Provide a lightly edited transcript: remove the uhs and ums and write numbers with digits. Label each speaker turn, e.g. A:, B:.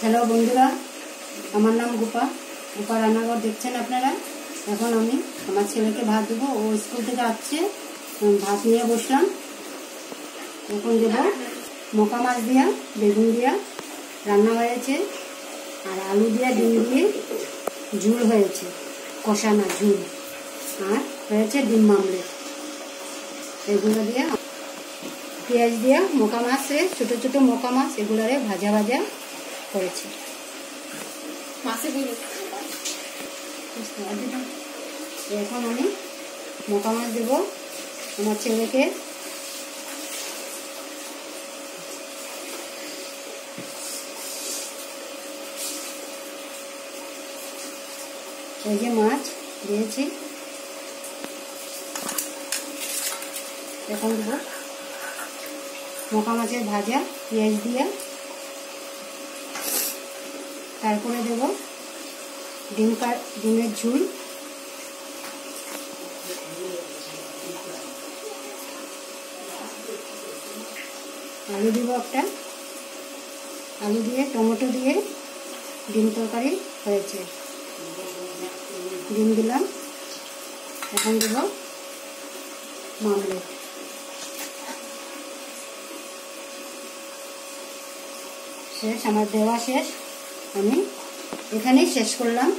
A: Hello বন্ধুরা, আমার নাম গোপা। গোপা রান্নাঘর দেখছেন আপনারা। এখন আমি আমার ছেলেকে ভাত দেবো, ও স্কুল থেকে আসছে। ভাত নিয়ে বসলাম। এখন দেবো মোকা মাছ দিয়া, বেগুন দিয়া রান্না হয়েছে, আর আলু দিয়া ডিম দিয়ে ঝুল হয়েছে, কষানো ঝুল, আর হয়েছে ডিম মামলেট। এগুলো দিয়ে পেঁয়াজ দিয়া মোকা মাছে, ছোটো ছোটো মোকা মাছ, এগুলারে ভাজা ভাজা করেছি। এখন আমি মোকা মাছ দেবো আমার ছেলেকে। এই যে মাছ দিয়েছি, এখন দেবো মোকা মাছের ভাজা পেঁয়াজ দিয়ে, তারপরে দেব ডিমের ঝুল, আলু দিব একটা, আলু দিয়ে টমেটো দিয়ে ডিম তরকারি হয়েছে। ডিম দিলাম, এখন দেব মামলেট। শেষ, আমার দেওয়া শেষ। আমি এখানেই শেষ করলাম।